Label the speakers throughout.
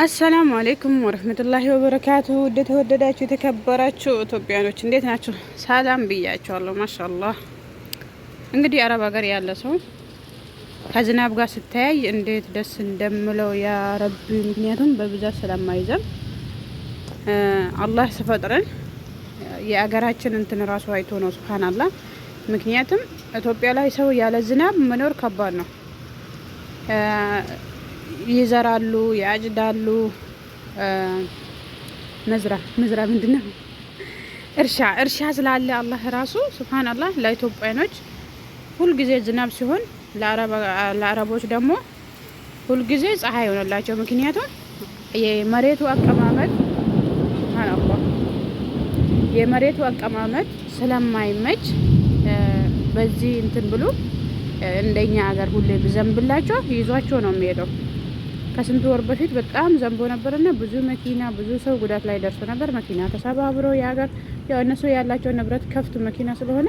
Speaker 1: አሰላሙ አሌይኩም ወረህመቱላሂ ወበረካቱሁ። ውድ ተወደዳችሁ የተከበራችሁ ኢትዮጵያኖች እንዴት ናችሁ? ሰላም ብያችኋለሁ። ማሻአላህ እንግዲህ አረብ ሀገር ያለ ሰው ከዝናብ ጋር ስታያይ እንዴት ደስ እንደምለው ያ ረቢ። ምክንያቱም በብዛት ስለማይዘም አላህ ስፈጥረን የአገራችን እንትን ራሱ አይቶ ነው ሱብሃንአላህ። ምክንያቱም ኢትዮጵያ ላይ ሰው ያለ ዝናብ መኖር ከባድ ነው። ይዘራሉ፣ ያጭዳሉ። መዝራ ምንድነው? እርሻ ስላለ አላህ ራሱ ሱብሃንአላህ ለኢትዮጵያኖች ሁልጊዜ ዝናብ ሲሆን ለአረቦች ደግሞ ሁልጊዜ ፀሐይ ይሆንላቸው። ምክንያቱም የመሬቱ አቀማመጥ ሱብሃንአላህ የመሬቱ አቀማመጥ ስለማይመች በዚህ እንትን ብሎ እንደኛ ሀገር ሁሌ ብዘንብላቸው ይዟቸው ነው የሚሄደው። ከስንት ወር በፊት በጣም ዘንቦ ነበርና ብዙ መኪና ብዙ ሰው ጉዳት ላይ ደርሶ ነበር። መኪና ተሰባብሮ የሀገር ያው እነሱ ያላቸው ንብረት ከፍት መኪና ስለሆነ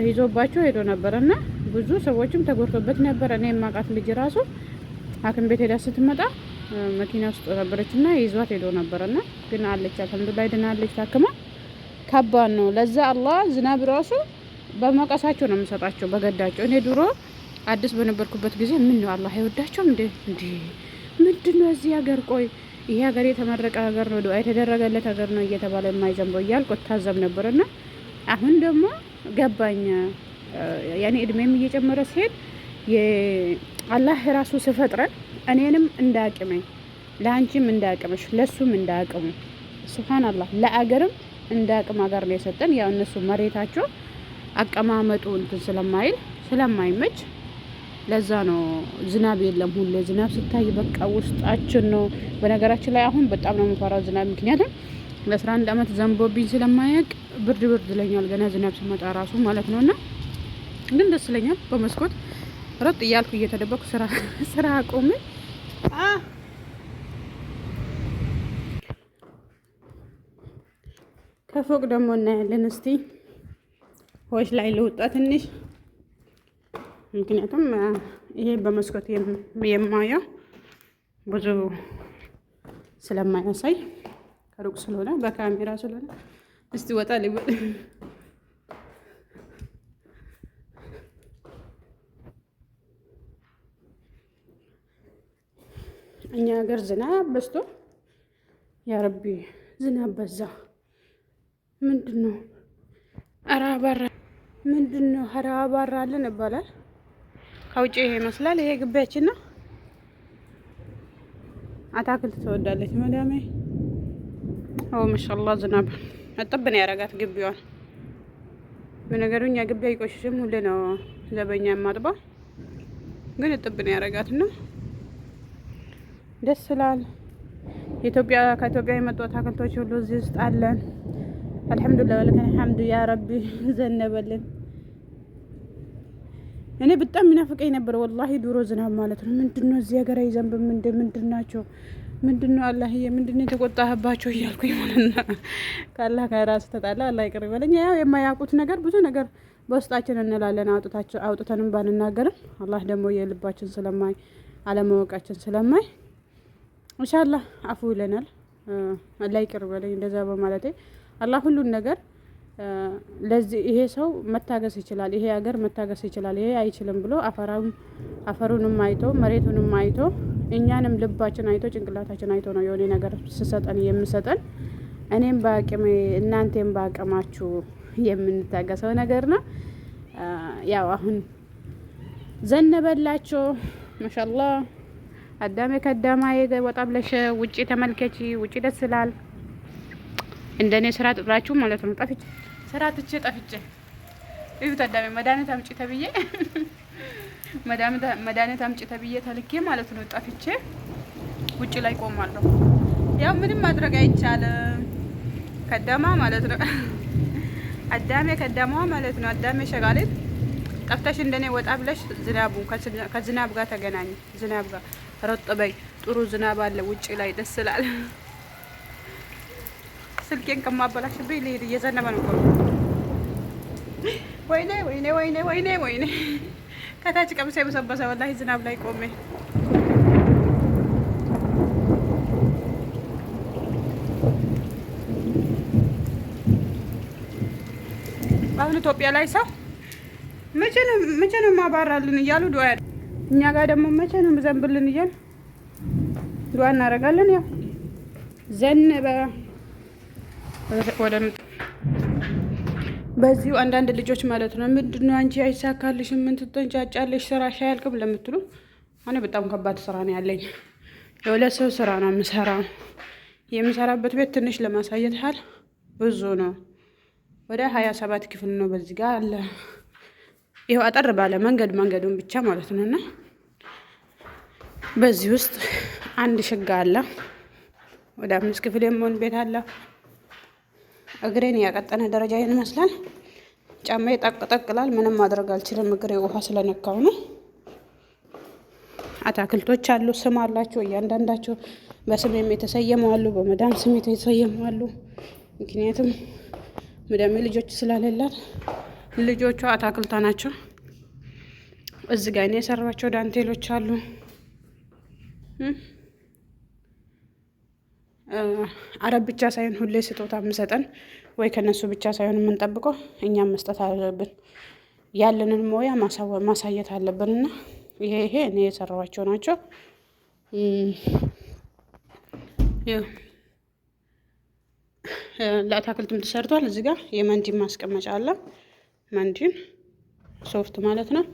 Speaker 1: ይዞባቸው ሄዶ ነበርና ብዙ ሰዎችም ተጎድቶበት ነበር። እኔ የማውቃት ልጅ ራሱ ሐኪም ቤት ሄዳ ስትመጣ መኪና ውስጥ ነበረችና ይዟት ሄዶ ነበርና ግን አለች፣ አልሐምዱሊላህ ድናለች፣ ታክማ። ከባድ ነው። ለዛ አላህ ዝናብ ራሱ በመቀሳቸው ነው የሚሰጣቸው በገዳቸው። እኔ ድሮ አዲስ በነበርኩበት ጊዜ ምን ነው አላህ አይወዳቸውም እንዴ? ምንድነው እዚህ ሀገር? ቆይ ይሄ ሀገር የተመረቀ ሀገር ነው፣ ዱዓ የተደረገለት ሀገር ነው እየተባለ የማይዘንበው እያልኩ ታዘብ ነበርና አሁን ደግሞ ገባኝ። ያኔ እድሜም እየጨመረ ሲሄድ አላህ ራሱ ሲፈጥረን እኔንም እንዳቅመኝ ለአንቺም እንዳቅመሽ ለሱም እንዳቅሙ ሱብሃንአላህ ለአገርም እንዳቅም ሀገር ነው የሰጠን። ያው እነሱ መሬታቸው አቀማመጡ እንትን ስለማይመች ለዛ ነው ዝናብ የለም። ሁሌ ዝናብ ሲታይ በቃ ውስጣችን ነው። በነገራችን ላይ አሁን በጣም ነው የምፈራው ዝናብ። ምክንያቱም ለ11 አመት ዘንቦብኝ ስለማያውቅ ብርድ ይለኛል ገና ዝናብ ሲመጣ ራሱ ማለት ነውና፣ ግን ደስ ይለኛል። በመስኮት ሮጥ እያልኩ እየተደበኩ ስራ አቆሜ ከፎቅ ደግሞ እናያለን። እስቲ ሆሽ ላይ ልውጣ ትንሽ፣ ምክንያቱም ይሄ በመስኮት የማየው ብዙ ስለማያሳይ ከሩቅ ስለሆነ በካሜራ ስለሆነ እስቲ ወጣ ሊበል። እኛ ሀገር ዝናብ በዝቶ ያ ረቢ ዝናብ በዛ። ምንድነው አራባራ ምንድነው አራባራለን ይባላል። ከውጭ ይሄ ይመስላል። ይሄ ግቢያችን ነው። አታክልት ትወዳለች መዳሜ። ኦ ማሻአላህ ዝናብ አጥብን ያረጋት ግቢዋን። በነገሩ እኛ ግቢ አይቆሽሽም፣ ሁሌ ነው ዘበኛ የማጥባው፣ ግን እጥብን ያረጋትና ደስ ይላል። ከኢትዮጵያ የመጡ አታክልቶች ሁሉ እዚህ ውስጥ አለን። አልሐምዱሊላህ ወለከን ሐምዱ ያ ረቢ ዘነበልን። እኔ በጣም የሚናፍቀኝ ነበር ወላሂ ድሮ ዝናብ ማለት ነው። ምንድነው እዚህ ሀገር አይዘንብም? ምንድናቸው? ምንድነው አላህዬ ምንድነው የተቆጣህባቸው እያልኩኝ ማለት ነው። ከአላህ ጋር ራስ ተጣላ። አላህ ይቅር ይበለኝ። ያው የማያውቁት ነገር ብዙ ነገር በውስጣችን እንላለን አውጥተንም ባንናገርም አላህ ደግሞ የልባችን ስለማይ አለማወቃችን ስለማይ ኢንሻአላህ አፉ ይለናል። አላህ ይቅር ይበለኝ እንደዛ በማለቴ። አላህ ሁሉን ነገር ለዚህ ይሄ ሰው መታገስ ይችላል፣ ይሄ ሀገር መታገስ ይችላል፣ ይሄ አይችልም ብሎ አፈሩንም አይቶ መሬቱንም አይቶ እኛንም ልባችን አይቶ ጭንቅላታችን አይቶ ነው የሆነ ነገር ሲሰጠን የሚሰጠን። እኔም በአቅሜ እናንተም በአቅማችሁ የምንታገሰው ነገር ነው። ያው አሁን ዘነበላችሁ ማሻአላህ። አዳሜ ከዳማ ወጣ ብለሽ ውጪ ተመልከቺ። ውጪ ደስ ይላል። እንደኔ ስራ ጥራችሁ ማለት ነው። ስራ ትቼ ጠፍቼ እዩት። አዳሜ መድኃኒት አምጪ ተብዬ መድኃኒት አምጪ ተብዬ ተልኬ ማለት ነው ጠፍቼ ውጪ ላይ ቆማለሁ። ያው ምንም ማድረግ አይቻልም። ከዳማ ማለት ነው። አዳሜ ከዳማ ማለት ነው። አዳሜ ሸጋሌት ጠፍተሽ እንደኔ ወጣ ብለሽ ከዝናብ ጋር ተገናኝ። ዝናብ ጋር ረጥበይ። ጥሩ ዝናብ አለ ውጪ ላይ ደስ ይላል። ስልኬን ከማበላሽብኝ ልሄድ። እየዘነበ ነው። ወይኔ ከታች ቀምሳ የበሰበሰ ወላሂ ዝናብ ላይ ቆሜ ኢትዮጵያ ላይ ሰው መቼ ነው ማባራልን እያሉ ዱዓ እኛ ጋር ደግሞ መቼ ነው ዘንብልን እያል ዱዓ እናደርጋለን። ያው ዘነበ ወደ በዚሁ አንዳንድ ልጆች ማለት ነው ምንድነው አንቺ አይሳካልሽም ምን ትተንጫጫለሽ ስራሽ አያልቅም ለምትሉ እኔ በጣም ከባድ ስራ ነው ያለኝ። የሁለት ሰው ስራ ነው የምሰራው። የምሰራበት ቤት ትንሽ ለማሳየት ያህል ብዙ ነው። ወደ 27 ክፍል ነው በዚህ ጋር አለ። ይኸው አጠር ባለ መንገዱን ብቻ ማለት ነውና በዚህ ውስጥ አንድ ሽጋ አለ። ወደ 5 ክፍል የሚሆን ቤት አለ። እግሬን ያቀጠነ ደረጃ ይመስላል። ጫማዬ ጠቅላል ምንም ማድረግ አልችልም። እግሬ ውሃ ስለነካው ነው። አታክልቶች አሉ፣ ስም አላቸው። እያንዳንዳቸው በስም የተሰየሙ አሉ፣ በመዳም ስም የተሰየሙ አሉ። ምክንያቱም መዳሜ ልጆች ስላሌላት ልጆቿ አታክልታ ናቸው። እዚህ ጋር ነው የሰራቸው ዳንቴሎች አሉ። አረብ ብቻ ሳይሆን ሁሌ ስጦታ የምሰጠን ወይ ከነሱ ብቻ ሳይሆን የምንጠብቀው እኛም መስጠት አለብን። ያለንን ሞያ ማሳየት አለብንና ይሄ እኔ የሰራኋቸው ናቸው። ለአታክልትም ተሰርቷል። እዚህ ጋር የመንዲን ማስቀመጫ አለ። መንዲን ሶፍት ማለት ነው።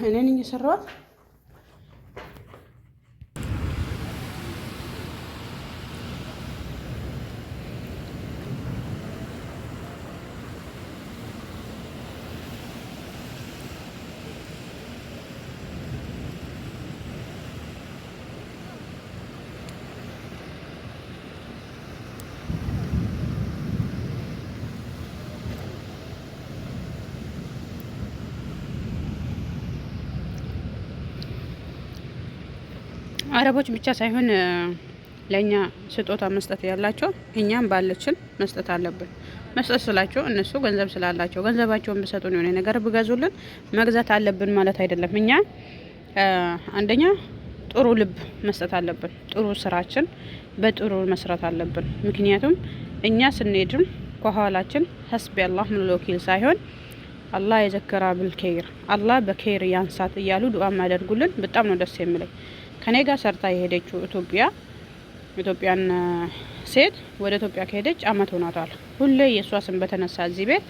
Speaker 1: እኔ ነኝ የሰራኋት። አረቦች ብቻ ሳይሆን ለኛ ስጦታ መስጠት ያላቸው እኛም ባለችን መስጠት አለብን። መስጠት ስላቸው እነሱ ገንዘብ ስላላቸው ገንዘባቸውን ቢሰጡን የሆነ ነገር ቢገዙልን መግዛት አለብን ማለት አይደለም። እኛ አንደኛ ጥሩ ልብ መስጠት አለብን። ጥሩ ስራችን በጥሩ መስራት አለብን። ምክንያቱም እኛ ስንሄድም ከኋላችን ሐስቢ አላህ ምን ወኪል ሳይሆን አላህ የዘከራ بالخير አላህ በኸይር ያንሳት እያሉ ዱዓ ማደርጉልን በጣም ነው ደስ የሚለኝ። ከኔ ጋር ሰርታ የሄደችው ኢትዮጵያን ሴት ወደ ኢትዮጵያ ከሄደች አመት ሆኗታል። ሁሌ የሷ ስም በተነሳ እዚህ ቤት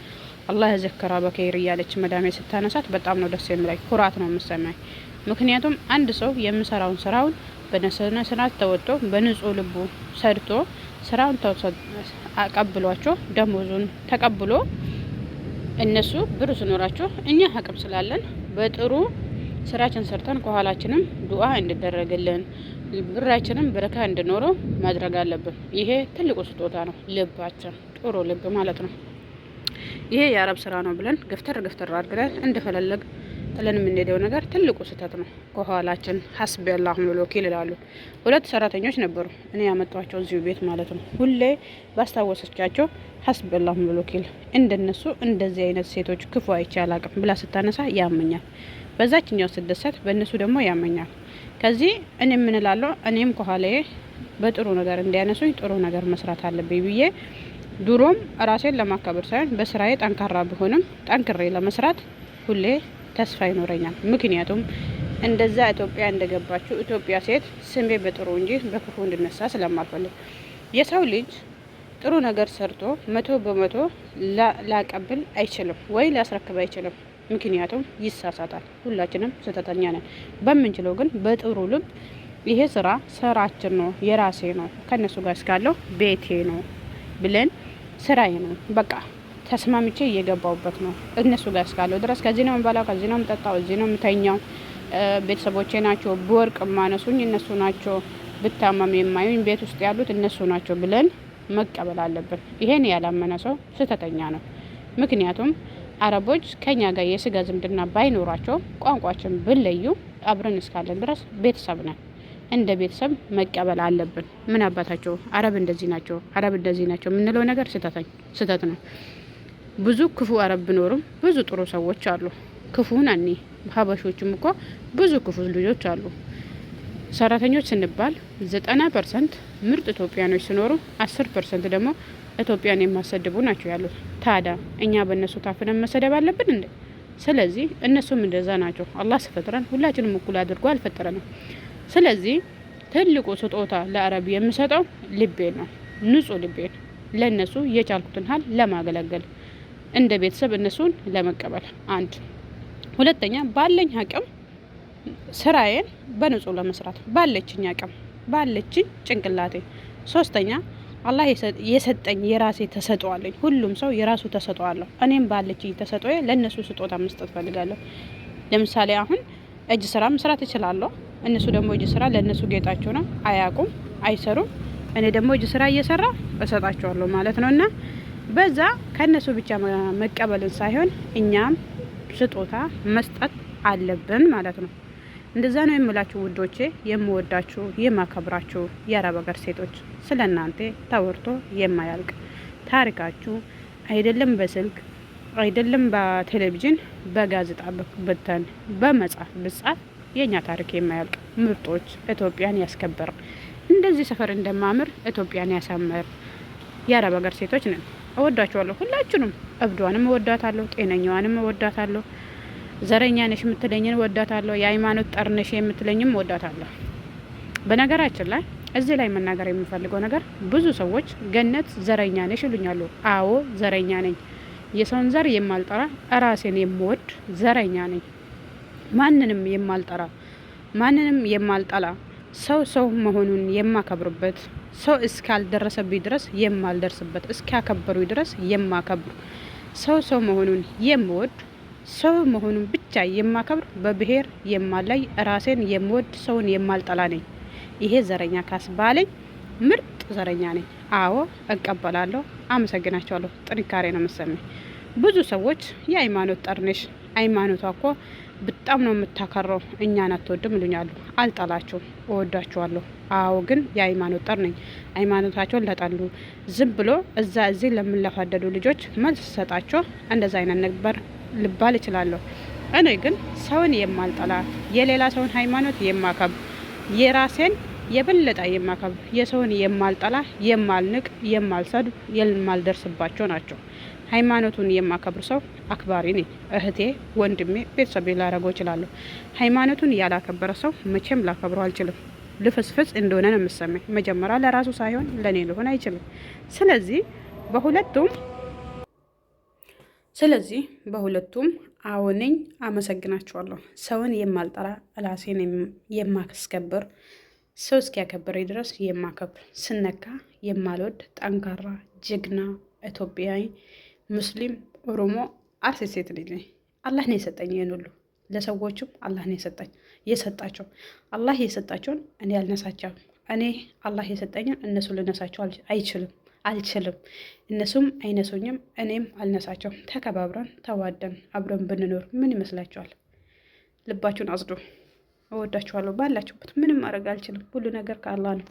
Speaker 1: አላህ የዘከራ በኸይር እያለች መዳሜ ስታነሳት በጣም ነው ደስ የሚለኝ። ኩራት ነው የምሰማኝ። ምክንያቱም አንድ ሰው የሚሰራውን ስራውን በነሰነ ስርዓት ተወጥቶ በንጹህ ልቡ ሰርቶ ስራውን አቀብሏቸው ደሞዙን ተቀብሎ እነሱ ብር ሲኖራቸው እኛ አቅም ስላለን በጥሩ ስራችን ሰርተን ከኋላችንም ዱዓ እንድደረግልን ብራችንም በረካ እንድኖረው ማድረግ አለብን። ይሄ ትልቁ ስጦታ ነው። ልባችን ጥሩ ልብ ማለት ነው። ይሄ የአረብ ስራ ነው ብለን ገፍተር አድርገን እንደፈለግ ጥለን የምንሄደው ነገር ትልቁ ስህተት ነው። ከኋላችን ሐስቢ አላህ ወኪል ይላሉ። 2 ሰራተኞች ነበሩ እኔ ያመጣቸው እዚሁ ቤት ማለት ነው። ሁሌ ባስታወሰቻቸው ሐስቢ አላህ ወኪል እንደነሱ እንደዚህ አይነት ሴቶች ክፉ አይቼ አላቅም ብላ ስታነሳ ያመኛል። በዛችኛው ስደሰት በእነሱ ደግሞ ያመኛል። ከዚህ እኔ ምን እላለሁ? እኔም ከኋላዬ በጥሩ ነገር እንዲያነሱኝ ጥሩ ነገር መስራት አለብኝ ብዬ ድሮም ራሴን ለማከበር ሳይሆን በስራዬ ጠንካራ ቢሆንም ጠንክሬ ለመስራት ሁሌ ተስፋ ይኖረኛል። ምክንያቱም እንደዛ ኢትዮጵያ እንደገባችሁ ኢትዮጵያ ሴት ስሜ በጥሩ እንጂ በክፉ እንድነሳ ስለማልፈልግ የሰው ልጅ ጥሩ ነገር ሰርቶ 100% ላቀብል አይችልም ወይ ሊያስረክብ አይችልም። ምክንያቱም ይሳሳታል። ሁላችንም ስህተተኛ ነን። በምንችለው ግን በጥሩ ልብ ይሄ ስራችን ነው፣ የራሴ ነው፣ ከነሱ ጋር እስካለው ቤቴ ነው ብለን ስራዬ ነው በቃ ተስማምቼ እየገባውበት ነው። እነሱ ጋር እስካለው ድረስ ከዚህ ነው የምበላው፣ ከዚህ ነው የምጠጣው፣ እዚህ ነው የምተኛው። ቤተሰቦቼ ናቸው። በወርቅ ማነሱኝ እነሱ ናቸው። ብታመም የማዩኝ ቤት ውስጥ ያሉት እነሱ ናቸው ብለን መቀበል አለብን። ይሄን ያላመነ ሰው ስህተተኛ ነው። ምክንያቱም አረቦች ከኛ ጋር የስጋ ዝምድና ባይኖራቸው ቋንቋችን ብለዩ አብረን እስካለን ድረስ ቤተሰብ ነን። እንደ ቤተሰብ መቀበል አለብን። ምን አባታቸው አረብ እንደዚህ ናቸው፣ አረብ እንደዚህ ናቸው የምንለው ነገር ስህተት ነው። ብዙ ክፉ አረብ ቢኖርም ብዙ ጥሩ ሰዎች አሉ። ክፉን እኔ ሀበሾችም እኮ ብዙ ክፉ ልጆች አሉ። ሰራተኞች ስንባል 90% ምርጥ ኢትዮጵያኖች ሲኖሩ 10% ደግሞ ኢትዮጵያን የማሰድቡ ናቸው ያሉት። ታዲያ እኛ በእነሱ ታፍነን መሰደብ አለብን እንዴ? ስለዚህ እነሱም እንደዛ ናቸው። አላህ ሲፈጥረን ሁላችንም እኩል አድርጎ አልፈጠረንም። ስለዚህ ትልቁ ስጦታ ለአረብ የምሰጠው ልቤን ነው፣ ንጹህ ልቤን፣ ለእነሱ የቻልኩትን ሀል ለማገለገል እንደ ቤተሰብ እነሱን ለመቀበል አንድ። ሁለተኛ ባለኝ አቅም ስራዬን በንጹህ ለመስራት ባለችኝ አቅም ባለችኝ ጭንቅላቴ። ሶስተኛ አላህ የሰጠኝ የራሴ ተሰጥኦ አለኝ። ሁሉም ሰው የራሱ ተሰጥኦ አለው። እኔም ባለችኝ ተሰጥኦዬ ለእነሱ ስጦታ መስጠት ፈልጋለሁ። ለምሳሌ አሁን እጅ ስራ መስራት እችላለሁ። እነሱ ደግሞ እጅ ስራ ለእነሱ ጌጣቸው ነው፣ አያውቁም፣ አይሰሩም። እኔ ደግሞ እጅ ስራ እየሰራ እሰጣቸዋለሁ ማለት ነው። እና በዛ ከእነሱ ብቻ መቀበልን ሳይሆን እኛም ስጦታ መስጠት አለብን ማለት ነው። እንደዛ ነው የምላችሁ ውዶቼ፣ የምወዳችሁ የማከብራችሁ የአረብ ሀገር ሴቶች። ስለ እናንተ ተወርቶ የማያልቅ ታሪካችሁ አይደለም በስልክ አይደለም በቴሌቪዥን በጋዜጣ በተን በመጽሐፍ ብጻፍ የኛ ታሪክ የማያልቅ ምርጦች፣ ኢትዮጵያን ያስከበር እንደዚህ ሰፈር እንደማምር ኢትዮጵያን ያሳመር የአረብ ሀገር ሴቶች ነን። እወዳችኋለሁ ሁላችሁንም። እብዷንም እወዳታለሁ፣ ጤነኛዋንም እወዳታለሁ፣ ዘረኛ ነሽ የምትለኝን እወዳታለሁ፣ የሃይማኖት ጠርነሽ የምትለኝም እወዳታለሁ። በነገራችን ላይ እዚህ ላይ መናገር የምፈልገው ነገር ብዙ ሰዎች ገነት ዘረኛ ነሽ ይሉኛሉ። አዎ ዘረኛ ነኝ። የሰውን ዘር የማልጠራ ራሴን የምወድ ዘረኛ ነኝ። ማንንም የማልጠራ ማንንም የማልጠላ ሰው መሆኑን የማከብርበት ሰው እስካልደረሰብኝ ድረስ የማልደርስበት እስካከበሩኝ ድረስ የማከብር ሰው መሆኑን የምወድ ሰው መሆኑን ብቻ የማከብር በብሔር የማላይ ራሴን የምወድ ሰውን የማልጠላ ነኝ። ይሄ ዘረኛ ካስባለኝ ምርጥ ዘረኛ ነኝ። አዎ እቀበላለሁ። አመሰግናቸዋለሁ። ጥንካሬ ነው መሰለኝ። ብዙ ሰዎች የሃይማኖት ጠርነሽ፣ ሃይማኖቷ እኮ በጣም ነው የምታከረው፣ እኛን አትወድም ይሉኛሉ። አልጠላቸውም፣ እወዳቸዋለሁ። አዎ ግን የሃይማኖት ጠር ነኝ። ሃይማኖታቸውን ለጠሉ ዝም ብሎ እዛ እዚህ ለምንለፋደዱ ልጆች መልስ ሰጣቸው እንደዛ አይነት ነበር ልባል እችላለሁ። እኔ ግን ሰውን የማልጠላ የሌላ ሰውን ሃይማኖት የማከብር የራሴን የበለጠ የማከብር የሰውን የማልጠላ የማልንቅ የማልሰድብ የማልደርስባቸው ናቸው። ሃይማኖቱን የማከብር ሰው አክባሪ ነኝ። እህቴ፣ ወንድሜ፣ ቤተሰቤ ላረገው እችላለሁ። ሃይማኖቱን ያላከበረ ሰው መቼም ላከብረው አልችልም። ልፍስፍስ እንደሆነ ነው የምሰማኝ። መጀመሪያ ለራሱ ሳይሆን ለኔ ሊሆን አይችልም። ስለዚህ በሁለቱም አዎነኝ። አመሰግናቸዋለሁ። ሰውን የማልጠላ ራሴን የማስከብር ሰው እስኪያከብረኝ ድረስ የማከብር ስነካ የማልወድ ጠንካራ ጀግና ኢትዮጵያዊ ሙስሊም ኦሮሞ አርሲ ሴት ልጅ ነኝ። አላህ ነው የሰጠኝ ይሄን ሁሉ። ለሰዎችም አላህ ነው የሰጣቸው። አላህ የሰጣቸውን እኔ አልነሳቸውም። እኔ አላህ የሰጠኝን እነሱ ልነሳቸው አልችልም። እነሱም አይነሱኝም፣ እኔም አልነሳቸውም። ተከባብረን ተዋደን አብረን ብንኖር ምን ይመስላችኋል? ልባችሁን አጽዱ። እወዳችኋለሁ። ባላችሁበት ምንም ማድረግ አልችልም። ሁሉ ነገር ከአላህ ነው።